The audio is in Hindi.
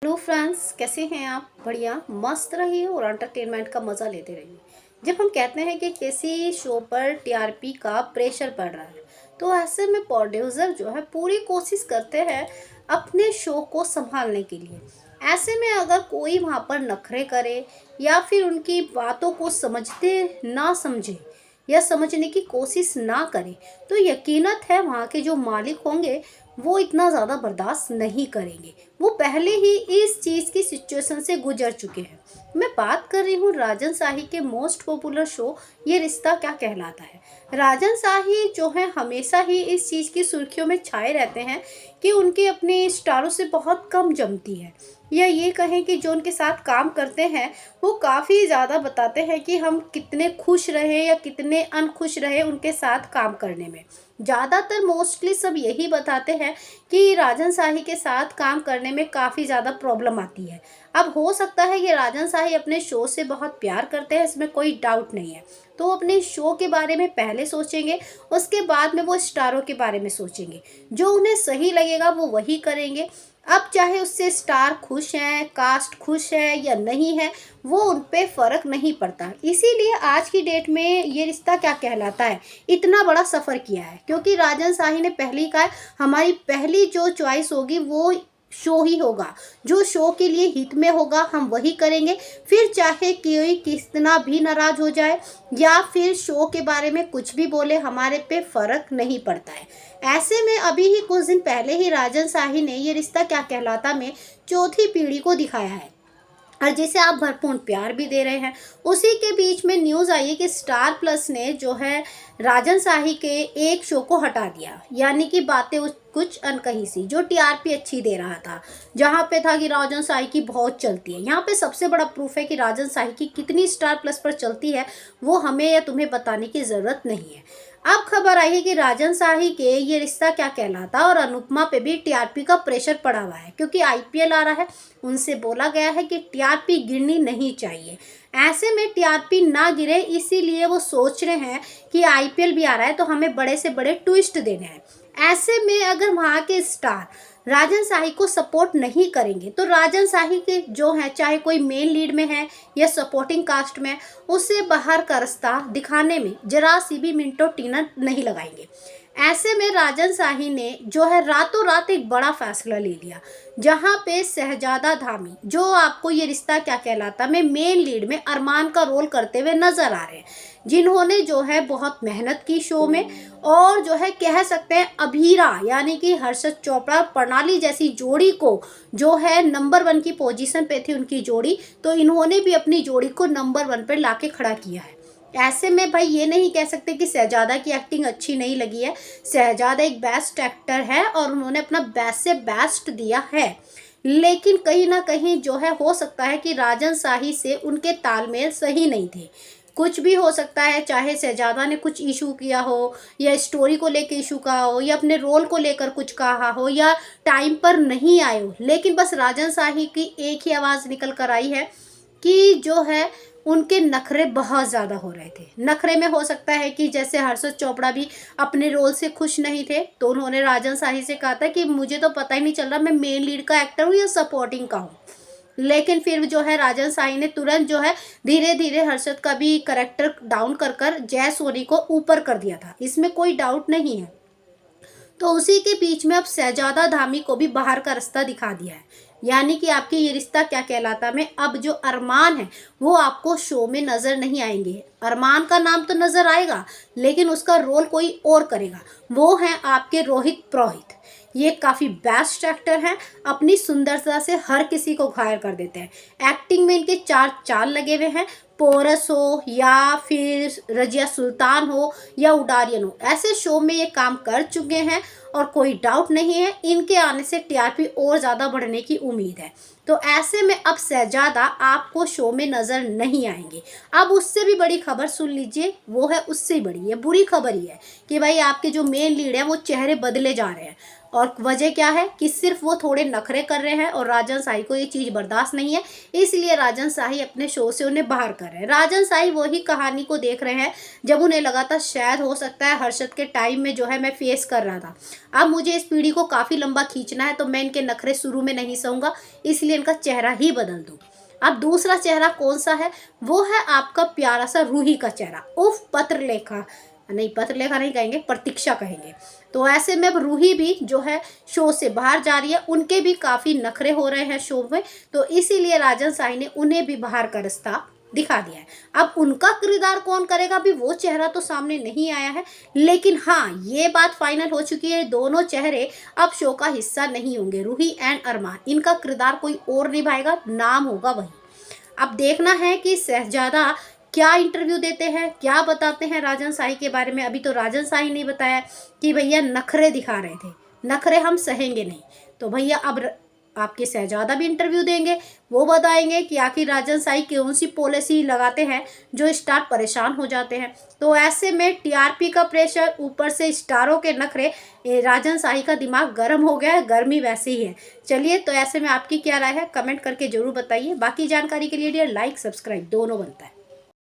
हेलो फ्रेंड्स, कैसे हैं आप? बढ़िया मस्त रहिए और एंटरटेनमेंट का मज़ा लेते रहिए। जब हम कहते हैं कि किसी शो पर टीआरपी का प्रेशर पड़ रहा है, तो ऐसे में प्रोड्यूसर जो है पूरी कोशिश करते हैं अपने शो को संभालने के लिए। ऐसे में अगर कोई वहाँ पर नखरे करे या फिर उनकी बातों को समझते ना समझे या समझने की कोशिश ना करे, तो यकीनत है वहाँ के जो मालिक होंगे वो इतना ज़्यादा बर्दाश्त नहीं करेंगे। वो पहले ही इस चीज़ की सिचुएशन से गुजर चुके हैं। मैं बात कर रही हूँ राजन शाही के मोस्ट पॉपुलर शो ये रिश्ता क्या कहलाता है। राजन शाही जो है हमेशा ही इस चीज़ की सुर्खियों में छाए रहते हैं कि उनके अपने स्टारों से बहुत कम जमती है, या ये कहें कि जो उनके साथ काम करते हैं वो काफ़ी ज़्यादा बताते हैं कि हम कितने खुश रहे या कितने अनखुश रहे उनके साथ काम करने में। ज़्यादातर मोस्टली सब यही बताते हैं कि राजन शाही के साथ काम करने में काफ़ी ज़्यादा प्रॉब्लम आती है। अब हो सकता है कि राजन शाही अपने शो से बहुत प्यार करते हैं, इसमें कोई डाउट नहीं है। तो वो अपने शो के बारे में पहले सोचेंगे, उसके बाद में वो स्टारों के बारे में सोचेंगे। जो उन्हें सही लगेगा वो वही करेंगे। अब चाहे उससे स्टार खुश हैं, कास्ट खुश है या नहीं है, वो उन पे फ़र्क नहीं पड़ता। इसीलिए आज की डेट में ये रिश्ता क्या कहलाता है इतना बड़ा सफ़र किया है, क्योंकि राजन शाही ने पहले ही कहा है हमारी पहली जो चॉइस होगी वो शो ही होगा। जो शो के लिए हित में होगा हम वही करेंगे, फिर चाहे कोई कितना भी नाराज़ हो जाए या फिर शो के बारे में कुछ भी बोले, हमारे पे फ़र्क नहीं पड़ता है। ऐसे में अभी ही कुछ दिन पहले ही राजन शाही ने ये रिश्ता क्या कहलाता में चौथी पीढ़ी को दिखाया है, और जिसे आप भरपूर प्यार भी दे रहे हैं। उसी के बीच में न्यूज़ आई है कि स्टार प्लस ने जो है राजन शाही के एक शो को हटा दिया, यानी कि बातें कुछ अनकही सी, जो टीआरपी अच्छी दे रहा था, जहां पे था कि राजन शाही की बहुत चलती है। यहाँ पे सबसे बड़ा प्रूफ है कि राजन शाही की कितनी स्टार प्लस पर चलती है वो हमें या तुम्हें बताने की ज़रूरत नहीं है। अब खबर आई है कि राजन शाही के ये रिश्ता क्या कहलाता और अनुपमा पे भी टीआरपी का प्रेशर पड़ा हुआ है, क्योंकि आईपीएल आ रहा है। उनसे बोला गया है कि टीआरपी गिरनी नहीं चाहिए। ऐसे में टीआरपी ना गिरे इसीलिए वो सोच रहे हैं कि आईपीएल भी आ रहा है तो हमें बड़े से बड़े ट्विस्ट देने हैं। ऐसे में अगर वहाँ के स्टार राजन शाही को सपोर्ट नहीं करेंगे तो राजन शाही के जो है, चाहे कोई मेन लीड में है या सपोर्टिंग कास्ट में, उसे बाहर का रास्ता दिखाने में जरा सी भी मिनटों टीना नहीं लगाएंगे। ऐसे में राजन शाही ने जो है रातों रात एक बड़ा फैसला ले लिया, जहां पे शहजादा धामी, जो आपको ये रिश्ता क्या कहलाता में मेन लीड में अरमान का रोल करते हुए नजर आ रहे हैं, जिन्होंने जो है बहुत मेहनत की शो में, और जो है कह सकते हैं अभीरा यानी कि हर्षद चोपड़ा प्रणाली जैसी जोड़ी को जो है नंबर 1 की पोजीशन पे थी उनकी जोड़ी, तो इन्होंने भी अपनी जोड़ी को नंबर 1 पर लाके खड़ा किया है। ऐसे में भाई ये नहीं कह सकते कि शहजादा की एक्टिंग अच्छी नहीं लगी है। शहजादा एक बेस्ट एक्टर है और उन्होंने अपना बेस्ट से बेस्ट दिया है, लेकिन कहीं ना कहीं जो है हो सकता है कि राजन शाही से उनके तालमेल सही नहीं थे। कुछ भी हो सकता है, चाहे शहजादा ने कुछ इशू किया हो या स्टोरी को लेकर इशू कहा हो या अपने रोल को लेकर कुछ कहा हो या टाइम पर नहीं आए हो, लेकिन बस राजन शाही की एक ही आवाज़ निकल कर आई है कि जो है उनके नखरे बहुत ज़्यादा हो रहे थे। नखरे में हो सकता है कि जैसे हर्षद चोपड़ा भी अपने रोल से खुश नहीं थे, तो उन्होंने राजन शाही से कहा था कि मुझे तो पता ही नहीं चल रहा मैं मेन लीड का एक्टर हूँ या सपोर्टिंग का हूँ। लेकिन फिर जो है राजन शाही ने तुरंत जो है धीरे धीरे हर्षद का भी करेक्टर डाउन कर कर जय सोनी को ऊपर कर दिया था, इसमें कोई डाउट नहीं है। तो उसी के बीच में अब शहजादा धामी को भी बाहर का रास्ता दिखा दिया है, यानी कि आपकी ये रिश्ता क्या कहलाता में अब जो अरमान है वो आपको शो में नज़र नहीं आएंगे। अरमान का नाम तो नज़र आएगा लेकिन उसका रोल कोई और करेगा, वो हैं आपके रोहित पुरोहित। ये काफ़ी बेस्ट एक्टर हैं, अपनी सुंदरता से हर किसी को घायल कर देते हैं। एक्टिंग में इनके चार चाल लगे हुए हैं, पोरस हो या फिर रजिया सुल्तान हो या उडारियन हो, ऐसे शो में ये काम कर चुके हैं और कोई डाउट नहीं है इनके आने से टीआरपी और ज़्यादा बढ़ने की उम्मीद है। तो ऐसे में अब शहजादा आपको शो में नज़र नहीं आएंगे। अब उससे भी बड़ी खबर सुन लीजिए, वो है उससे बड़ी है बुरी खबर ही है कि भाई आपके जो मेन लीड है वो चेहरे बदले जा रहे हैं और वजह क्या है कि सिर्फ वो थोड़े नखरे कर रहे हैं और राजन शाही को ये चीज़ बर्दाश्त नहीं है, इसलिए राजन शाही अपने शो से उन्हें बाहर कर रहे हैं। राजन शाही वही कहानी को देख रहे हैं जब उन्हें लगा था शायद हो सकता है हर्षद के टाइम में जो है मैं फेस कर रहा था, अब मुझे इस पीढ़ी को काफ़ी लंबा खींचना है, तो मैं इनके नखरे शुरू में नहीं सहूँगा, इसलिए इनका चेहरा ही बदल दूँ। अब दूसरा चेहरा कौन सा है, वो है आपका प्यारा सा रूही का चेहरा। उफ, पत्रलेखा नहीं, पत्रलेखा नहीं कहेंगे, प्रतीक्षा कहेंगे। तो ऐसे में अब रूही भी जो है शो से बाहर जा रही है, उनके भी काफ़ी नखरे हो रहे हैं शो में, तो इसीलिए राजन शाही ने उन्हें भी बाहर का रास्ता दिखा दिया है। अब उनका किरदार कौन करेगा, अभी वो चेहरा तो सामने नहीं आया है, लेकिन हाँ ये बात फाइनल हो चुकी है, दोनों चेहरे अब शो का हिस्सा नहीं होंगे। रूही एंड अरमान, इनका किरदार कोई और निभाएगा, नाम होगा वही। अब देखना है कि शहजादा क्या इंटरव्यू देते हैं, क्या बताते हैं राजन शाही के बारे में। अभी तो राजन शाही ने बताया कि भैया नखरे दिखा रहे थे, नखरे हम सहेंगे नहीं, तो भैया अब आपके शहजादा भी इंटरव्यू देंगे, वो बताएंगे कि आखिर राजन शाही कौन सी पॉलिसी लगाते हैं जो स्टार परेशान हो जाते हैं। तो ऐसे में टीआरपी का प्रेशर, ऊपर से स्टारों के नखरे, राजन शाही का दिमाग गर्म हो गया है, गर्मी वैसे ही है। चलिए, तो ऐसे में आपकी क्या राय है, कमेंट करके जरूर बताइए। बाकी जानकारी के लिए लाइक सब्सक्राइब दोनों बनता है।